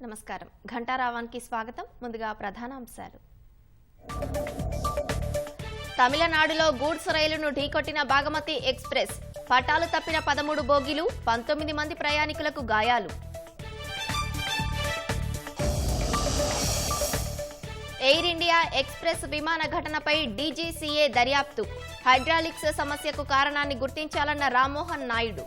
నమస్కారం ఘంటారావానికి స్వాగతం ముందుగా ప్రధానాంశాలు తమిళనాడులో గూడ్స్ రైలును ఢీకొట్టిన భాగమతి ఎక్స్‌ప్రెస్ పట్టాలు తప్పిన 13 బోగీలు 19 మంది ప్రయాణికులకు గాయాలు ఎయిర్ ఇండియా ఎక్స్‌ప్రెస్ విమాన ఘటనపై డీజీసీఏ దర్యాప్తు హైడ్రాలిక్స్ సమస్యకు కారణాన్ని గుర్తించాలన్న రామ్మోహన్ నాయుడు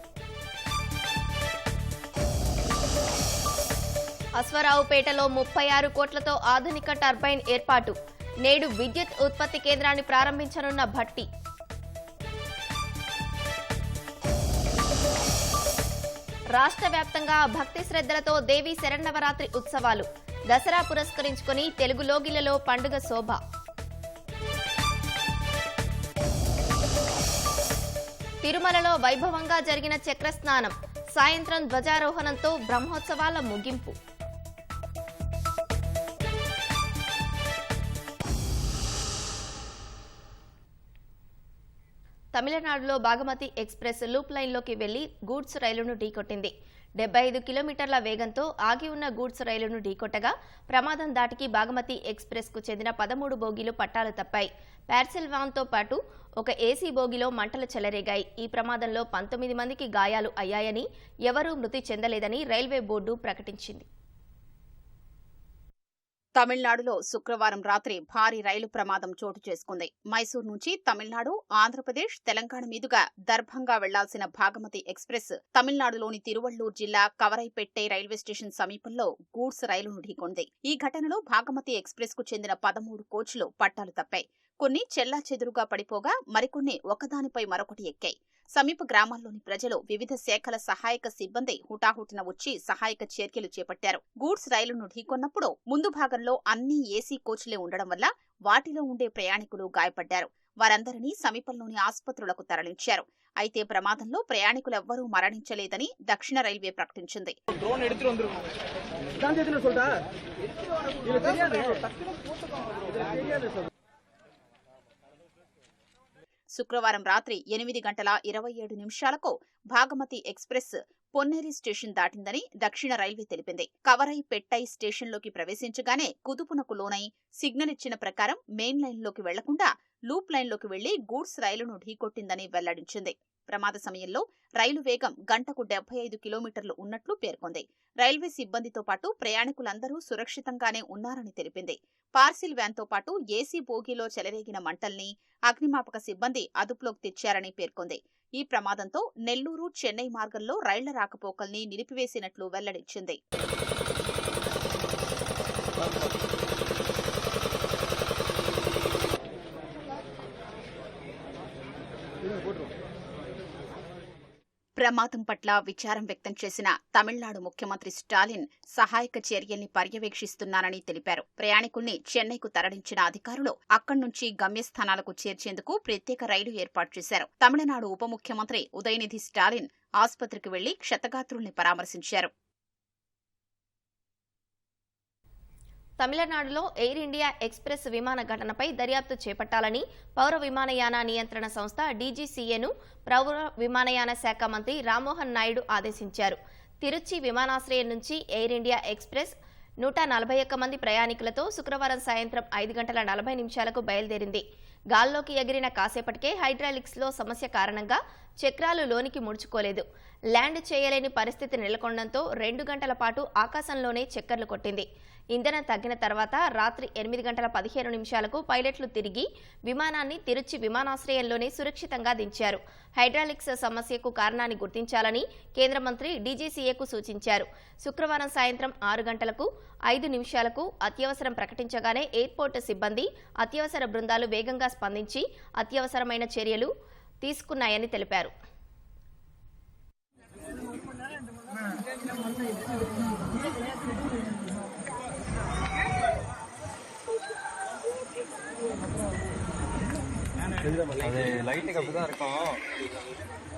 అశ్వరావుపేటలో 36 కోట్లతో ఆధునిక టర్బైన్ ఏర్పాటు నేడు విద్యుత్ ఉత్పత్తి కేంద్రాన్ని ప్రారంభించనున్న భట్టి రాష్ట్ర వ్యాప్తంగా భక్తి శ్రద్ధలతో దేవీ శరన్నవరాత్రి ఉత్సవాలు దసరా పురస్కరించుకుని తెలుగు లోగిళ్లలో పండుగ శోభ తిరుమలలో వైభవంగా జరిగిన చక్రస్నానం సాయంత్రం ధ్వజారోహణంతో బ్రహ్మోత్సవాల ముగింపు తమిళనాడులో భాగమతి ఎక్స్‌ప్రెస్ లూప్ లైన్లోకి వెళ్లి గూడ్స్ రైలును ఢీకొట్టింది 75 కిలోమీటర్ల వేగంతో ఆగి ఉన్న గూడ్స్ రైలును ఢీకొట్టగా ప్రమాదం దాటికి భాగమతి ఎక్స్‌ప్రెస్కు చెందిన 13 బోగీలు పట్టాలు తప్పాయి పార్సెల్ వ్యాన్తో పాటు ఒక ఏసీ బోగీలో మంటలు చెలరేగాయి ఈ ప్రమాదంలో 19 మందికి గాయాలు అయ్యాయని ఎవరూ మృతి చెందలేదని రైల్వే బోర్డు ప్రకటించింది తమిళనాడులో శుక్రవారం రాత్రి భారీ రైలు ప్రమాదం చోటు చేసుకుంది మైసూరు నుంచి తమిళనాడు ఆంధ్రప్రదేశ్ తెలంగాణ మీదుగా దర్భంగా వెళ్లాల్సిన భాగమతి ఎక్స్‌ప్రెస్ తమిళనాడులోని తిరువళ్లూరు జిల్లా కవరైపెట్టై రైల్వే స్టేషన్ సమీపంలో గూడ్స్ రైలును ఢీకొంది ఈ ఘటనలో భాగమతి ఎక్స్‌ప్రెస్ కు చెందిన 13 కోచ్లు పట్టాలు తప్పాయి కొన్ని చెల్లాచెదురుగా పడిపోగా మరికొన్ని ఒకదానిపై మరొకటి ఎక్కాయి సమీప గ్రామాల్లోని ప్రజలు వివిధ శాఖల సహాయక సిబ్బంది హుటాహుటిన వచ్చి సహాయక చర్యలు చేపట్టారు గూడ్స్ రైలును ఢీకొన్నప్పుడు ముందు భాగంలో అన్ని ఏసీ కోచ్లే ఉండడం వల్ల వాటిలో ఉండే ప్రయాణికులు గాయపడ్డారు వారందరినీ సమీపంలోని ఆసుపత్రులకు తరలించారు అయితే ప్రమాదంలో ప్రయాణికులెవ్వరూ మరణించలేదని దక్షిణ రైల్వే ప్రకటించింది శుక్రవారం రాత్రి 8:27 భాగమతి ఎక్స్‌ప్రెస్ పొన్నేరి స్టేషన్ దాటిందని దక్షిణ రైల్వే తెలిపింది కవరైపెట్టై స్టేషన్లోకి ప్రవేశించగానే కుదుపునకు లోనై సిగ్నల్ ఇచ్చిన ప్రకారం మెయిన్ లైన్లోకి వెళ్లకుండా లూప్ లైన్లోకి వెళ్లి గూడ్స్ రైలును ఢీకొట్టిందని వెల్లడించింది ప్రమాద సమయంలో రైలు వేగం గంటకు 75 కిలోమీటర్లు ఉన్నట్లు పేర్కొంది రైల్వే సిబ్బందితో పాటు ప్రయాణికులందరూ సురక్షితంగానే ఉన్నారని తెలిపింది పార్సిల్ వ్యాన్తో పాటు ఏసీ బోగీలో చెలరేగిన మంటల్ని అగ్నిమాపక సిబ్బంది అదుపులోకి తెచ్చారని పేర్కొంది ఈ ప్రమాదంతో నెల్లూరు చెన్నై మార్గంలో రైళ్ల రాకపోకల్ని నిలిపివేసినట్లు వెల్లడించింది ప్రమాదం పట్ల విచారం వ్యక్తం చేసిన తమిళనాడు ముఖ్యమంత్రి స్టాలిన్ సహాయక చర్యల్ని పర్యవేక్షిస్తున్నారని తెలిపారు ప్రయాణికుల్ని చెన్నైకు తరలించిన అధికారులు అక్కడి నుంచి గమ్యస్థానాలకు చేర్చేందుకు ప్రత్యేక రైలు ఏర్పాటు చేశారు తమిళనాడు ఉప ముఖ్యమంత్రి ఉదయనిధి స్టాలిన్ ఆసుపత్రికి వెళ్లి క్షతగాత్రుల్ని పరామర్శించారు తమిళనాడులో ఎయిర్ ఇండియా ఎక్స్‌ప్రెస్ విమాన ఘటనపై దర్యాప్తు చేపట్టాలని పౌర విమానయాన నియంత్రణ సంస్థ డీజీసీఏను పౌర విమానయాన శాఖ మంత్రి రామ్మోహన్ నాయుడు ఆదేశించారు తిరుచి విమానాశ్రయం నుంచి ఎయిర్ ఇండియా ఎక్స్‌ప్రెస్ 141 మంది ప్రయాణికులతో శుక్రవారం సాయంత్రం 5:40 బయలుదేరింది గాల్లోకి ఎగిరిన కాసేపటికే హైడ్రాలిక్స్లో సమస్య కారణంగా చక్రాలు లోనికి ముడుచుకోలేదు ల్యాండ్ చేయలేని పరిస్థితి నెలకొనడంతో 2 గంటల పాటు ఆకాశంలోనే చక్కర్లు కొట్టింది ఇంధనం తగ్గిన తర్వాత రాత్రి 8:15 పైలట్లు తిరిగి విమానాన్ని తిరుచి విమానాశ్రయంలోనే సురక్షితంగా దించారు హైడ్రాలిక్స్ సమస్యకు కారణాన్ని గుర్తించాలని కేంద్ర మంత్రి డీజీసీఏకు సూచించారు శుక్రవారం సాయంత్రం 6:05 అత్యవసరం ప్రకటించగానే ఎయిర్పోర్ట్ సిబ్బంది అత్యవసర బృందాలు వేగంగా స్పందించి అత్యవసరమైన చర్యలు తీసుకున్నాయని తెలిపారు அது லைட்டுக்கு அப்படிதான் இருக்கும்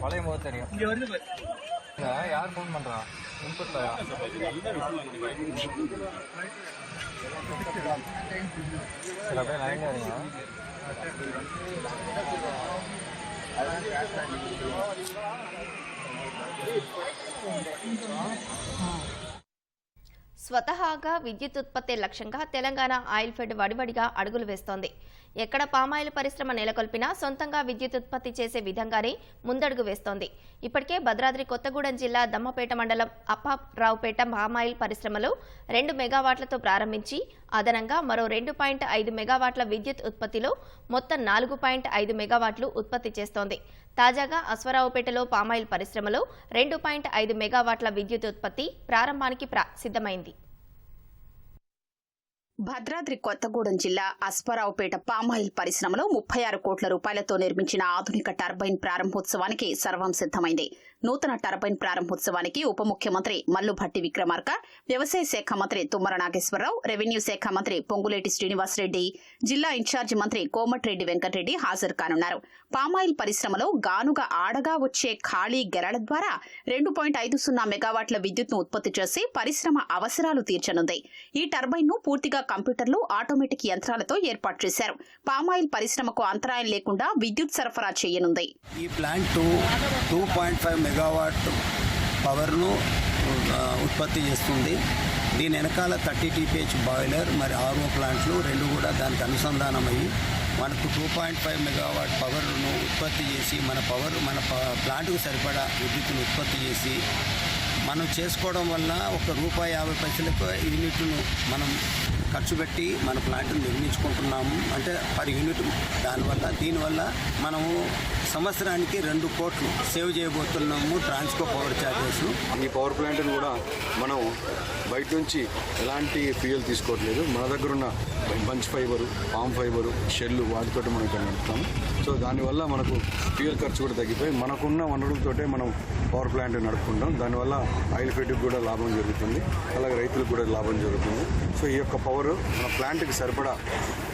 வளையும் போது தெரியும் யார் ஃபோன் பண்றா இன்புட்ல சில பேர் லைன்ல இருங்க స్వతహాగా విద్యుత్ ఉత్పత్తి లక్ష్యంగా తెలంగాణ ఆయిల్ ఫెడ్ వడివడిగా అడుగులు వేస్తోంది. ఎక్కడ పామాయిల్ పరిశ్రమ నెలకొల్పినా సొంతంగా విద్యుత్ ఉత్పత్తి చేసే విధంగానే ముందడుగు వేస్తోంది. ఇప్పటికే భద్రాద్రి కొత్తగూడెం జిల్లా దమ్మపేట మండలం అప్పారావుపేట పామాయిల్ పరిశ్రమలో 2 మెగావాట్లతో ప్రారంభించి అదనంగా మరో 2.5 మెగావాట్ల విద్యుత్ ఉత్పత్తిలో మొత్తం 4.5 మెగావాట్లు ఉత్పత్తి చేస్తోంది. తాజాగా అశ్వరావుపేటలో పామాయిల్ పరిశ్రమలో 2.5 మెగావాట్ల విద్యుత్ ఉత్పత్తి ప్రారంభానికి సిద్ధమైంది. భద్రాద్రి కొత్తగూడెం జిల్లా అశ్వరావుపేట పామాయిల్ పరిశ్రమలో 36 కోట్ల రూపాయలతో నిర్మించిన ఆధునిక టర్బైన్ ప్రారంభోత్సవానికి సర్వం సిద్దమైంది. నూతన టర్బైన్ ప్రారంభోత్సవానికి ఉప ముఖ్యమంత్రి మల్లుభట్టి విక్రమార్క, వ్యవసాయ శాఖ మంత్రి తుమ్మల నాగేశ్వరరావు, రెవెన్యూ శాఖ మంత్రి పొంగులేటి శ్రీనివాసరెడ్డి, జిల్లా ఇన్ఛార్జి మంత్రి కోమటిరెడ్డి వెంకటరెడ్డి హాజరు కానున్నారు. పామాయిల్ పరిశ్రమలో గానుగా ఆడగా వచ్చే ఖాళీ గెలల ద్వారా 2.50 మెగావాట్ల విద్యుత్ను ఉత్పత్తి చేసి పరిశ్రమ అవసరాలు తీర్చనుంది. ఈ టర్బైన్ ను పూర్తిగా కంప్యూటర్లు, ఆటోమేటిక్ యంత్రాలతో ఏర్పాటు చేశారు. పామాయిల్ పరిశ్రమకు అంతరాయం లేకుండా విద్యుత్ సరఫరా చేయనుంది. ఈ ప్లాంట్ 2.5 మెగావాట్ పవర్ను ఉత్పత్తి చేస్తుంది. దీని వెనకాల 30 TPH బాయిలర్ మరి RO ప్లాంట్లు 2 కూడా దానికి అనుసంధానమయ్యి మనకు 2.5 మెగావాట్ పవర్ను ఉత్పత్తి చేసి మన ప్లాంట్కు సరిపడా విద్యుత్తును ఉత్పత్తి చేసి మనం చేసుకోవడం వల్ల ₹1.50 యూనిట్ను మనం ఖర్చు పెట్టి మన ప్లాంట్ను నిర్మించుకుంటున్నాము. అంటే పర్ యూనిట్ దీనివల్ల మనము సంవత్సరానికి 2 కోట్లు సేవ్ చేయబోతున్నాము ట్రాన్స్కో పవర్ ఛార్జెస్. ఈ పవర్ ప్లాంట్ను కూడా మనం బయట నుంచి ఎలాంటి ఫ్యూయల్ తీసుకోవట్లేదు. మన దగ్గర ఉన్న bunch fibre, palm fibre, shell వాటితో మనం ఇక్కడ నడుపుతాము. సో దానివల్ల మనకు ఫ్యూయల్ ఖర్చు కూడా తగ్గిపోయి మనకున్న వనరులతోటే మనం పవర్ ప్లాంట్ నడుపుకుంటాం. దానివల్ల ఆయిల్ ఫెడ్కి కూడా లాభం జరుగుతుంది, అలాగే రైతులకు కూడా లాభం జరుగుతుంది. సో ఈ యొక్క పవర్ మన ప్లాంట్కి సరిపడా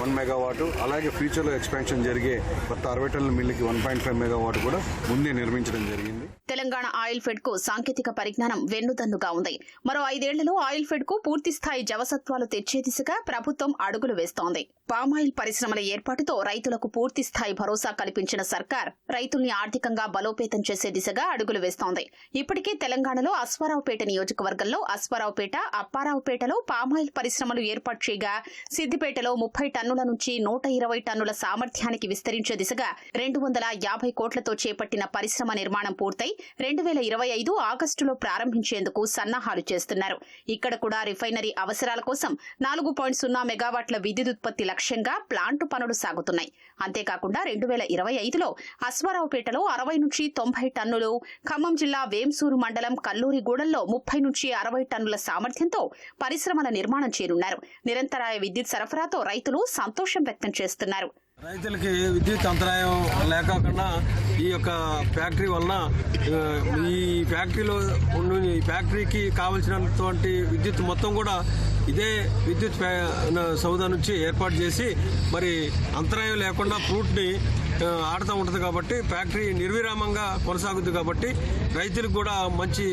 1 మెగావాట్, అలాగే ఫ్యూచర్లో ఎక్స్పాన్షన్ జరిగే కొత్త 60 టన్నుల మిల్లుకి 1.5 మెగావాట్ కూడా ముందే నిర్మించడం జరిగింది. తెలంగాణ ఆయిల్ ఫెడ్ కు సాంకేతిక పరిజ్ఞానం వెన్నుదన్నుగా ఉంది. మరో 5 ఏళ్లలో ఆయిల్ ఫెడ్ కు పూర్తిస్థాయి జవసత్వాలు తెచ్చే దిశగా ప్రభుత్వం అడుగులు వేస్తోంది. పామాయిల్ పరిశ్రమల ఏర్పాటుతో రైతులకు పూర్తిస్థాయి భరోసా కల్పించిన సర్కార్ రైతుల్ని ఆర్థికంగా బలోపేతం చేసే దిశగా అడుగులు వేస్తోంది. ఇప్పటికే తెలంగాణలో అశ్వరావుపేట నియోజకవర్గంలో అశ్వరావుపేట, అప్పారావుపేటలో పామాయిల్ పరిశ్రమలు ఏర్పాటు చేయగా సిద్దిపేటలో 30 టన్నుల నుంచి 120 టన్నుల సామర్థ్యానికి విస్తరించే దిశగా 250 కోట్లతో చేపట్టిన పరిశ్రమ నిర్మాణం పూర్తయి 2025 ఆగస్టులో ప్రారంభించేందుకు సన్నాహాలు చేస్తున్నారు. ఇక్కడ కూడా రిఫైనరీ అవసరాల కోసం 4.0 మెగావాట్ల విద్యుదుత్పత్తి లక్ష్యంగా ప్లాంటు పనులు సాగుతున్నాయి. అంతేకాకుండా 2025లో అశ్వరావుపేటలో 60 నుంచి 90 టన్నులు, ఖమ్మం జిల్లా వేంసూరు మండలం కల్లూరిగూడెంలో 30 నుంచి 60 టన్నుల సామర్థ్యంతో పరిశ్రమల నిర్మాణం చేరున్నారు. నిరంతరాయ విద్యుత్ సరఫరాతో రైతులు సంతోషం వ్యక్తం చేస్తున్నారు. రైతులకి విద్యుత్ అంతరాయం లేకుండా ఈ యొక్క ఫ్యాక్టరీ వలన ఈ ఫ్యాక్టరీకి కావలసినటువంటి విద్యుత్ మొత్తం కూడా ఇదే విద్యుత్ సౌధ నుంచి ఏర్పాటు చేసి మరి అంతరాయం లేకుండా ఫ్రూట్ని ఆడుతూ ఉంటుంది కాబట్టి ఫ్యాక్టరీ నిర్విరామంగా కొనసాగుద్ది కాబట్టి రైతులకు కూడా మంచి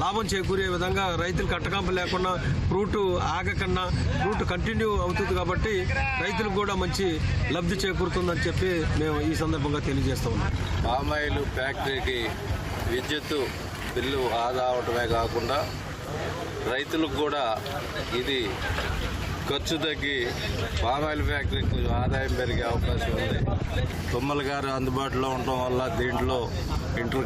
లాభం చేకూరే విధంగా రైతులకు అట్టకాంప లేకుండా ఫ్రూట్ ఆగకుండా ఫ్రూట్ కంటిన్యూ అవుతుంది కాబట్టి రైతులకు కూడా మంచి లబ్ధి చేకూరుతుందని చెప్పి మేము ఈ సందర్భంగా తెలియజేస్తా ఉన్నాం. పామాయిల్ ఫ్యాక్టరీకి విద్యుత్ బిల్లు ఆదా అవటమే కాకుండా రైతులకు కూడా ఇది ఖర్చు తగ్గి పామాయిల్ ఫ్యాక్టరీకి ఆదాయం పెరిగే అవకాశం ఉంది. తుమ్మల గారు అందుబాటులో ఉండటం వల్ల దీంట్లో ఇంటర్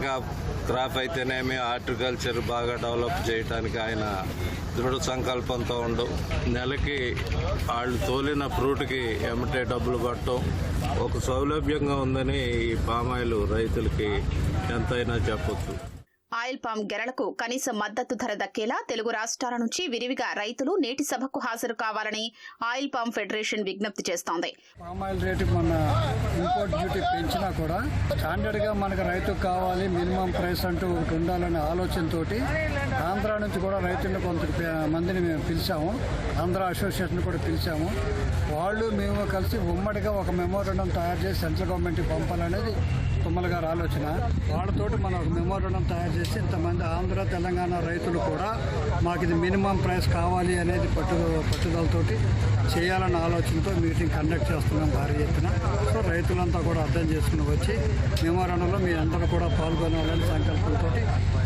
క్రాప్ అయితేనేమి హార్టికల్చర్ బాగా డెవలప్ చేయడానికి ఆయన దృఢ సంకల్పంతో ఉండు. నెలకి వాళ్ళు తోలిన ఫ్రూట్కి ఎమ్మటే డబ్బులు కట్టడం ఒక సౌలభ్యంగా ఉందని ఈ పామాయిల్ రైతులకి ఎంతైనా చెప్పొచ్చు. ఆయిల్ పామ్ గెలలకు కనీస మద్దతు ధర దక్కేలా తెలుగు రాష్ట్రాల నుంచి విరివిగా రైతులు నేటి సభకు హాజరు కావాలని ఆయిల్ పామ్ ఫెడరేషన్ విజ్ఞప్తి చేస్తోంది. పామాయిల్ రేటు మన ఇంపోర్ట్ డ్యూటీ పెంచినా కూడా స్టాండర్డ్ గా మనకు రైతుకు కావాలి, మినిమం ప్రైస్ అంటూ ఒకటి ఉండాలనే ఆలోచనతోటి ఆంధ్ర నుంచి కూడా రైతులను కొంతమందిని మేము పిలిచాము. ఆంధ్ర అసోసియేషన్ కూడా పిలిచాము. వాళ్ళు మేము కలిసి ఉమ్మడిగా ఒక మెమోరాండం తయారు చేసి సెంట్రల్ గవర్నమెంట్కి పంపాలనేది తుమ్మల గారి ఆలోచన. వాళ్ళతోటి మనం ఒక మెమోరాండం తయారు చేసి ఇంతమంది ఆంధ్ర తెలంగాణ రైతులు కూడా మాకు ఇది మినిమం ప్రైస్ కావాలి అనేది పట్టుదలతోటి చేయాలన్న ఆలోచనతో మీటింగ్ కండక్ట్ చేస్తున్నాం భారీ ఎత్తున. సో రైతులంతా కూడా అర్థం చేసుకుని వచ్చి మెమోరాండంలో మీ అందరూ కూడా పాల్గొనాలని సంకల్పంతో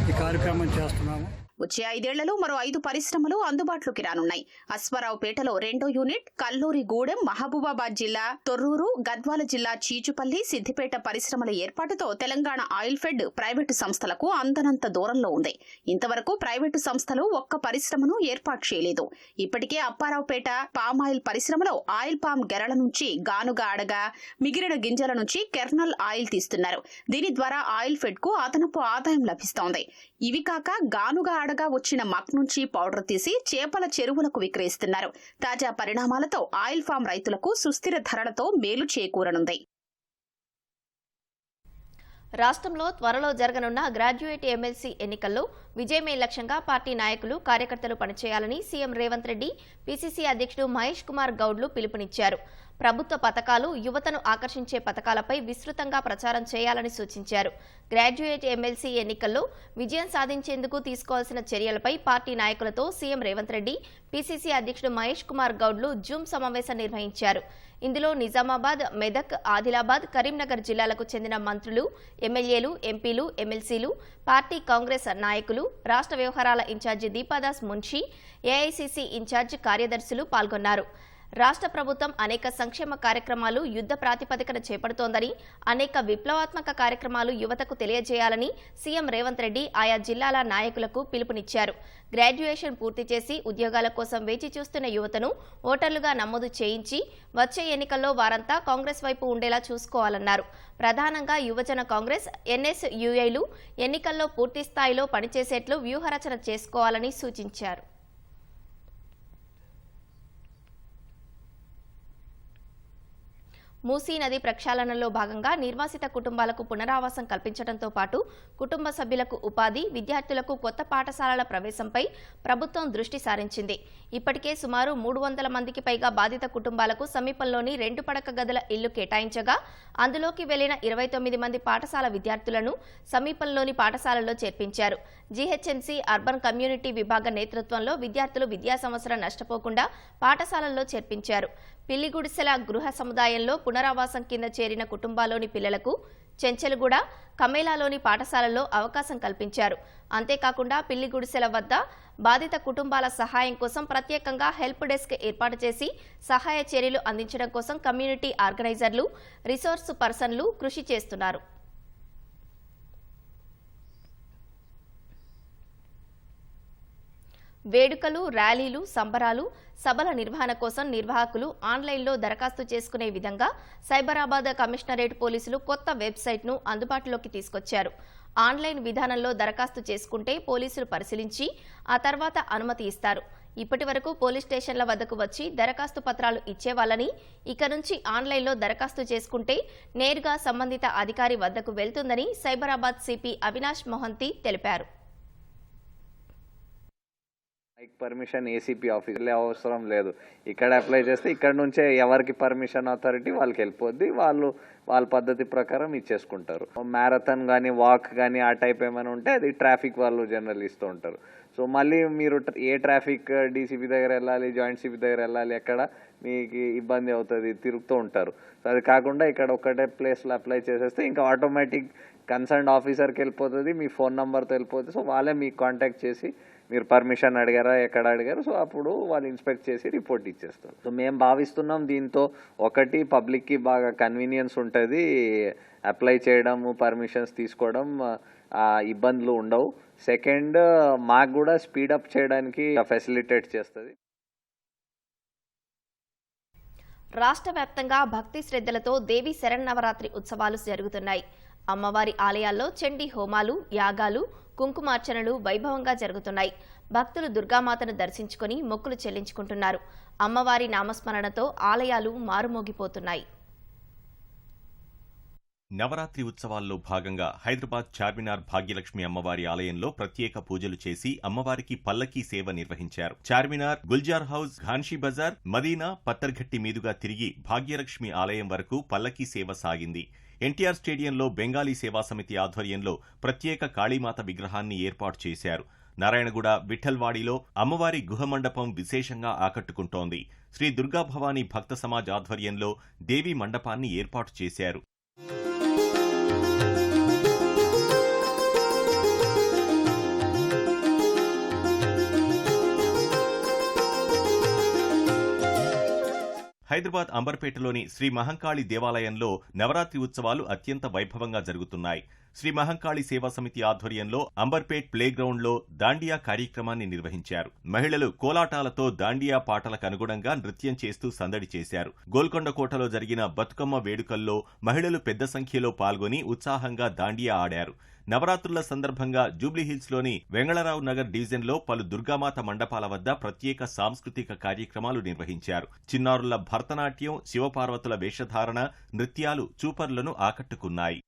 ఈ కార్యక్రమం చేస్తున్నాము. వచ్చే 5 ఏళ్లలో మరో 5 పరిశ్రమలు అందుబాటులోకి రానున్నాయి. అశ్వారావుపేటలో 2వ యూనిట్, కల్లూరిగూడెం, మహబూబాబాద్ జిల్లా తొర్రూరు, గద్వాల జిల్లా చీచుపల్లి, సిద్దిపేట పరిశ్రమల ఏర్పాటుతో తెలంగాణ ఆయిల్ ఫెడ్ ప్రైవేటు సంస్థలకు అందనంత దూరంలో ఉంది. ఇంతవరకు ప్రైవేటు సంస్థలు ఒక్క పరిశ్రమను ఏర్పాటు చేయలేదు. ఇప్పటికే అప్పారావుపేట పామాయిల్ పరిశ్రమలో ఆయిల్ పామ్ గెరల నుంచి గానుగా అడగ, మిగిలిన గింజల నుంచి కెర్నల్ ఆయిల్ తీస్తున్నారు. దీని ద్వారా ఆయిల్ ఫెడ్ కు అదనపు ఆదాయం లభిస్తోంది. ఇవి కాక గానుగా అడగా వచ్చిన మక్ నుంచి పౌడర్ తీసి చేపల చెరువులకు విక్రయిస్తున్నారు. తాజా పరిణామాలతో ఆయిల్ ఫామ్ రైతులకు సుస్థిర ధరలతో మేలు చేకూరనుంది. రాష్ట్రంలో త్వరలో జరగనున్న గ్రాడ్యుయేట్ ఎమ్మెల్సీ ఎన్నికల్లో విజయమే లక్ష్యంగా పార్టీ నాయకులు, కార్యకర్తలు పనిచేయాలని సీఎం రేవంత్ రెడ్డి, పీసీసీ అధ్యక్షుడు మహేష్ కుమార్ గౌడ్లు పిలుపునిచ్చారు. ప్రభుత్వ పథకాలు, యువతను ఆకర్షించే పథకాలపై విస్తృతంగా ప్రచారం చేయాలని సూచించారు. గ్రాడ్యుయేట్ ఎమ్మెల్సీ ఎన్నికల్లో విజయం సాధించేందుకు తీసుకోవాల్సిన చర్యలపై పార్టీ నాయకులతో సీఎం రేవంత్ రెడ్డి, పీసీసీ అధ్యక్షుడు మహేష్ కుమార్ గౌడ్లు జూమ్ సమావేశం నిర్వహించారు. ఇందులో నిజామాబాద్, మెదక్, ఆదిలాబాద్, కరీంనగర్ జిల్లాలకు చెందిన మంత్రులు, ఎమ్మెల్యేలు, ఎంపీలు, ఎమ్మెల్సీలు, పార్టీ కాంగ్రెస్ నాయకులు, రాష్ట్ర వ్యవహారాల in charge Deepa Das Munshi, AICC in charge కార్యదర్శులు పాల్గొన్నారు. రాష్ట్ర ప్రభుత్వం అనేక సంక్షేమ కార్యక్రమాలు యుద్ధ ప్రాతిపదికన చేపడుతోందని, అనేక విప్లవాత్మక కార్యక్రమాలు యువతకు తెలియజేయాలని సీఎం రేవంత్ రెడ్డి ఆయా జిల్లాల నాయకులకు పిలుపునిచ్చారు. గ్రాడ్యుయేషన్ పూర్తి చేసి ఉద్యోగాల కోసం వేచి చూస్తున్న యువతను ఓటర్లుగా నమోదు చేయించి వచ్చే ఎన్నికల్లో వారంతా కాంగ్రెస్ వైపు ఉండేలా చూసుకోవాలన్నారు. ప్రధానంగా యువజన కాంగ్రెస్, ఎన్ఎస్యుఐలు ఎన్నికల్లో పూర్తి స్థాయిలో పనిచేసేట్లు వ్యూహరచన చేసుకోవాలని సూచించారు. మూసీ నది ప్రక్షాళనలో భాగంగా నిర్వాసిత కుటుంబాలకు పునరావాసం కల్పించడంతో పాటు కుటుంబ సభ్యులకు ఉపాధి, విద్యార్థులకు కొత్త పాఠశాలల ప్రవేశంపై ప్రభుత్వం దృష్టి సారించింది. ఇప్పటికే సుమారు 300 మందికి పైగా బాధిత కుటుంబాలకు సమీపంలోని 2 పడక గదుల ఇల్లు కేటాయించగా అందులోకి వెళ్లిన 29 మంది పాఠశాల విద్యార్థులను సమీపంలోని పాఠశాలల్లో చేర్పించారు. జీహెచ్ఎంసీ అర్బన్ కమ్యూనిటీ విభాగ నేతృత్వంలో విద్యార్థులు విద్యా సంవత్సరం నష్టపోకుండా పాఠశాలల్లో చేర్పించారు. పిల్లిగుడిసెల గృహ సముదాయంలో పునరావాసం కింద చేరిన కుటుంబాల్లోని పిల్లలకు చెంచెలుగూడ, కమేలాలోని పాఠశాలల్లో అవకాశం కల్పించారు. అంతేకాకుండా పిల్లిగుడిసెల వద్ద బాధిత కుటుంబాల సహాయం కోసం ప్రత్యేకంగా హెల్ప్ డెస్క్ ఏర్పాటు చేసి సహాయ చర్యలు అందించడం కోసం కమ్యూనిటీ ఆర్గనైజర్లు, రిసోర్స్ పర్సన్లు కృషి చేస్తున్నారు. వేడుకలు, ర్యాలీలు, సంబరాలు, సభల నిర్వహణ కోసం నిర్వాహకులు ఆన్లైన్లో దరఖాస్తు చేసుకునే విధంగా సైబరాబాద్ కమిషనరేట్ పోలీసులు కొత్త వెబ్సైట్ను అందుబాటులోకి తీసుకొచ్చారు. ఆన్లైన్ విధానంలో దరఖాస్తు చేసుకుంటే పోలీసులు పరిశీలించి ఆ తర్వాత అనుమతి ఇస్తారు. ఇప్పటి వరకు పోలీస్ స్టేషన్ల వద్దకు వచ్చి దరఖాస్తు పత్రాలు ఇచ్చేవాళ్ళని ఇక నుంచి ఆన్లైన్లో దరఖాస్తు చేసుకుంటే నేరుగా సంబంధిత అధికారి వద్దకు వెళ్తుందని సైబరాబాద్ సిపి అవినాష్ మొహంతి తెలిపారు. పర్మిషన్ ఏసీపీ ఆఫీసులే అవసరం లేదు. ఇక్కడ అప్లై చేస్తే ఇక్కడ నుంచే ఎవరికి పర్మిషన్ అథారిటీ వాళ్ళకి వెళ్ళిపోద్ది, వాళ్ళ పద్ధతి ప్రకారం ఇచ్చేసుకుంటారు. మ్యారథాన్ కానీ వాక్ కానీ ఆ టైప్ ఏమైనా ఉంటే అది ట్రాఫిక్ వాళ్ళు జనరల్ ఇస్తూ ఉంటారు. సో మళ్ళీ మీరు ఏ ట్రాఫిక్ డీసీపీ దగ్గర వెళ్ళాలి, జాయింట్ సిపి దగ్గర వెళ్ళాలి, ఎక్కడ మీకు ఇబ్బంది అవుతుంది, తిరుగుతూ ఉంటారు. సో అది కాకుండా ఇక్కడ ఒకటే ప్లేస్లో అప్లై చేసేస్తే ఇంకా ఆటోమేటిక్ కన్సర్న్ ఆఫీసర్కి వెళ్ళిపోతుంది, మీ ఫోన్ నెంబర్తో వెళ్ళిపోతుంది. సో వాళ్ళే మీకు కాంటాక్ట్ చేసి మీరు పర్మిషన్ అడిగారా, ఎక్కడ అడిగారు, సో అప్పుడు వాళ్ళు ఇన్స్పెక్ట్ చేసి రిపోర్ట్ ఇచ్చేస్తారు. సో మేము భావిస్తున్నాం దీంతో ఒకటి పబ్లిక్కి బాగా కన్వీనియన్స్ ఉంటుంది, అప్లై చేయడము, పర్మిషన్స్ తీసుకోవడం ఇబ్బందులు ఉండవు. సెకండ్, మాకు కూడా స్పీడప్ చేయడానికి ఫెసిలిటేట్ చేస్తుంది. రాష్ట్ర వ్యాప్తంగా భక్తి శ్రద్ధలతో దేవి శరన్నవరాత్రి ఉత్సవాలు జరుగుతున్నాయి. అమ్మవారి ఆలయాల్లో చండీ హోమాలు, యాగాలు, కుంకుమార్చనలు వైభవంగా జరుగుతున్నాయి. భక్తులు దుర్గామాతను దర్శించుకుని మొక్కులు చెల్లించుకుంటున్నారు. అమ్మవారి నామస్మరణతో ఆలయాలు మారుమోగిపోతున్నాయి. నవరాత్రి ఉత్సవాల్లో భాగంగా హైదరాబాద్ చార్మినార్ భాగ్యలక్ష్మి అమ్మవారి ఆలయంలో ప్రత్యేక పూజలు చేసి అమ్మవారికి పల్లకీ సేవ నిర్వహించారు. చార్మినార్, గుల్జార్ హౌస్, ఘాన్షీ బజార్, మదీనా, పత్తర్ఘట్టి మీదుగా తిరిగి భాగ్యలక్ష్మి ఆలయం వరకు పల్లకీ సేవ సాగింది. ఎన్టీఆర్ స్టేడియంలో బెంగాలీ సేవా సమితి ఆధ్వర్యంలో ప్రత్యేక కాళీమాత విగ్రహాన్ని ఏర్పాటు చేశారు. నారాయణగూడ, విఠల్వాడిలో అమ్మవారి గుహమండపం విశేషంగా ఆకట్టుకుంటోంది. శ్రీ దుర్గా భవానీ భక్త సమాజ్ ఆధ్వర్యంలో దేవీ మండపాన్ని ఏర్పాటు చేశారు. హైదరాబాద్ అంబర్పేటలోని శ్రీ మహంకాళి దేవాలయంలో నవరాత్రి ఉత్సవాలు అత్యంత వైభవంగా జరుగుతున్నాయి. శ్రీ మహంకాళి సేవా సమితి ఆధ్వర్యంలో అంబర్పేట్ ప్లేగ్రౌండ్లో దాండియా కార్యక్రమాన్ని నిర్వహించారు. మహిళలు కోలాటాలతో దాండియా పాటలకు అనుగుణంగా నృత్యం చేస్తూ సందడి చేశారు. గోల్కొండ కోటలో జరిగిన బతుకమ్మ వేడుకల్లో మహిళలు పెద్ద సంఖ్యలో పాల్గొని ఉత్సాహంగా దాండియా ఆడారు. నవరాత్రుల సందర్భంగా జూబ్లీహిల్స్లోని వెంగళరావు నగర్ డివిజన్లో పలు దుర్గామాత మండపాల వద్ద ప్రత్యేక సాంస్కృతిక కార్యక్రమాలు నిర్వహించారు. చిన్నారుల భరతనాట్యం, శివపార్వతుల వేషధారణ, నృత్యాలు చూపర్లను ఆకట్టుకున్నాయి.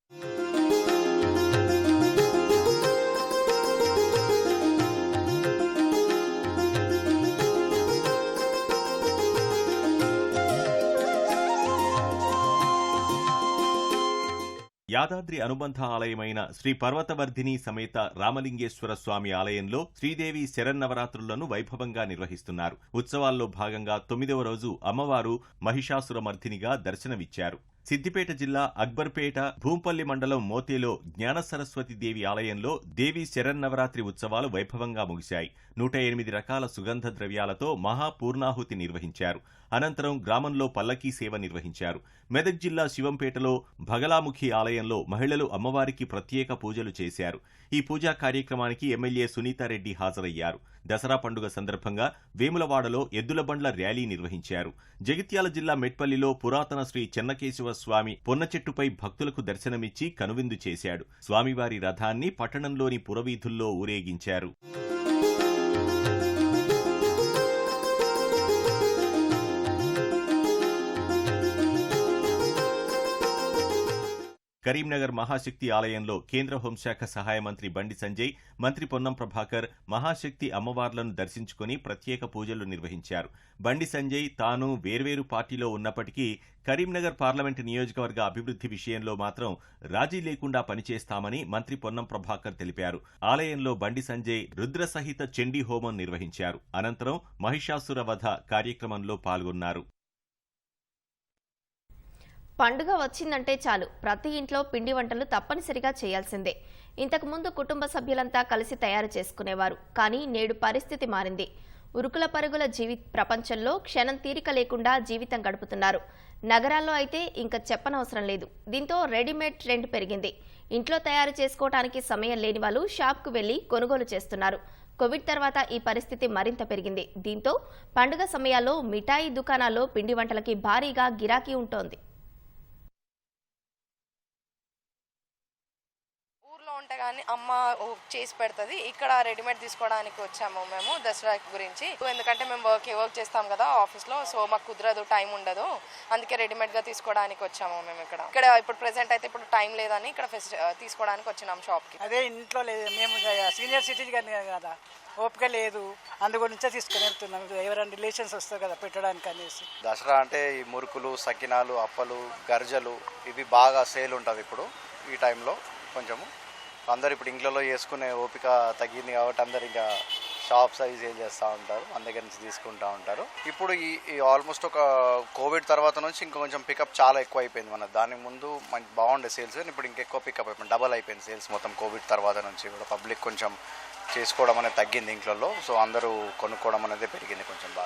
యాదాద్రి అనుబంధ ఆలయమైన శ్రీ పర్వతవర్ధిని సమేత రామలింగేశ్వర స్వామి ఆలయంలో శ్రీదేవి శరన్నవరాత్రులను వైభవంగా నిర్వహిస్తున్నారు. ఉత్సవాల్లో భాగంగా 9వ రోజు అమ్మవారు మహిషాసురమర్ధినిగా దర్శనమిచ్చారు. సిద్దిపేట జిల్లా అక్బర్పేట భూంపల్లి మండలం మోతేలో జ్ఞాన సరస్వతి దేవి ఆలయంలో దేవి శరన్నవరాత్రి ఉత్సవాలు వైభవంగా ముగిశాయి. 108 రకాల సుగంధ ద్రవ్యాలతో మహాపూర్ణాహుతి నిర్వహించారు. అనంతరం గ్రామంలో పల్లకీ సేవ నిర్వహించారు. మెదక్ జిల్లా శివంపేటలో భగలాముఖి ఆలయంలో మహిళలు అమ్మవారికి ప్రత్యేక పూజలు చేశారు. ఈ పూజా కార్యక్రమానికి ఎమ్మెల్యే సునీతారెడ్డి హాజరయ్యారు. దసరా పండుగ సందర్భంగా వేములవాడలో ఎద్దుల బండ్ల ర్యాలీ నిర్వహించారు. జగిత్యాల జిల్లా మెట్పల్లిలో పురాతన శ్రీ చెన్నకేశవ స్వామి పొన్నచెట్టుపై భక్తులకు దర్శనమిచ్చి కనువిందు చేశాడు. స్వామివారి రథాన్ని పట్టణంలోని పురవీధుల్లో ఊరేగించారు. కరీంనగర్ మహాశక్తి ఆలయంలో కేంద్ర హోంశాఖ సహాయ మంత్రి బండి సంజయ్, మంత్రి పొన్నం ప్రభాకర్ మహాశక్తి అమ్మవార్లను దర్శించుకుని ప్రత్యేక పూజలు నిర్వహించారు. బండి సంజయ్ తాను వేర్వేరు పార్టీలో ఉన్నప్పటికీ కరీంనగర్ పార్లమెంటు నియోజకవర్గ అభివృద్ధి విషయంలో మాత్రం రాజీ లేకుండా పనిచేస్తామని మంత్రి పొన్నం ప్రభాకర్ తెలిపారు. ఆలయంలో బండి సంజయ్ రుద్ర సహిత చండీ హోమం నిర్వహించారు. అనంతరం మహిషాసుర వధ కార్యక్రమంలో పాల్గొన్నారు. పండుగ వచ్చిందంటే చాలు ప్రతి ఇంట్లో పిండి వంటలు తప్పనిసరిగా చేయాల్సిందే. ఇంతకుముందు కుటుంబ సభ్యులంతా కలిసి తయారు చేసుకునేవారు. కానీ నేడు పరిస్థితి మారింది. ఉరుకుల పరుగుల ప్రపంచంలో క్షణం తీరిక లేకుండా జీవితం గడుపుతున్నారు. నగరాల్లో అయితే ఇంకా చెప్పనవసరం లేదు. దీంతో రెడీమేడ్ ట్రెండ్ పెరిగింది. ఇంట్లో తయారు చేసుకోవడానికి సమయం లేని వాళ్ళు షాప్కు వెళ్లి కొనుగోలు చేస్తున్నారు. కోవిడ్ తర్వాత ఈ పరిస్థితి మరింత పెరిగింది. దీంతో పండుగ సమయాల్లో మిఠాయి దుకాణాల్లో పిండి వంటలకి భారీగా గిరాకీ ఉంటోంది. ఉంటే కానీ అమ్మ చేసి పెడుతుంది. ఇక్కడ రెడీమేడ్ తీసుకోవడానికి వచ్చాము మేము దసరా గురించి. ఎందుకంటే మేము వర్క్ చేస్తాం కదా ఆఫీస్లో, సో మాకు కుదరదు, టైం ఉండదు. అందుకే రెడీమేడ్గా తీసుకోవడానికి వచ్చాము మేము. ఇక్కడ ఇప్పుడు ప్రెసెంట్ అయితే ఇప్పుడు టైం లేదని ఇక్కడ తీసుకోవడానికి వచ్చినాం షాప్కి. అదే ఇంట్లో లేదు, మేము సీనియర్ సిటిజన్ కదా, ఓపిక లేదు, అందు గురించే తీసుకుని వెళ్తున్నాం. ఎవరైనా రిలేషన్స్ వస్తారు కదా పెట్టడానికి అనేసి. దసరా అంటే ఈ మురుకులు, సకినాలు, అప్పలు, గర్జలు ఇవి బాగా సేల్ ఉంటుంది ఇప్పుడు ఈ టైంలో. కొంచెము అందరు ఇప్పుడు ఇంట్లో చేసుకునే ఓపిక తగ్గింది కాబట్టి అందరు ఇంకా షాప్ సైజ్ ఏం చేస్తూ ఉంటారు, మన దగ్గర నుంచి తీసుకుంటూ ఉంటారు. ఇప్పుడు ఈ ఆల్మోస్ట్ ఒక కోవిడ్ తర్వాత నుంచి ఇంకొంచెం పికప్ చాలా ఎక్కువ అయిపోయింది. మన దాని ముందు మంచి బాగుండే సేల్స్, ఇప్పుడు ఇంకెక్కువ పికప్ అయిపోయింది, డబల్ అయిపోయింది సేల్స్ మొత్తం. కోవిడ్ తర్వాత నుంచి కూడా పబ్లిక్ కొంచెం చేసుకోవడం అనేది తగ్గింది ఇంట్లో, సో అందరూ కొనుక్కోవడం అనేది పెరిగింది కొంచెం బాగా.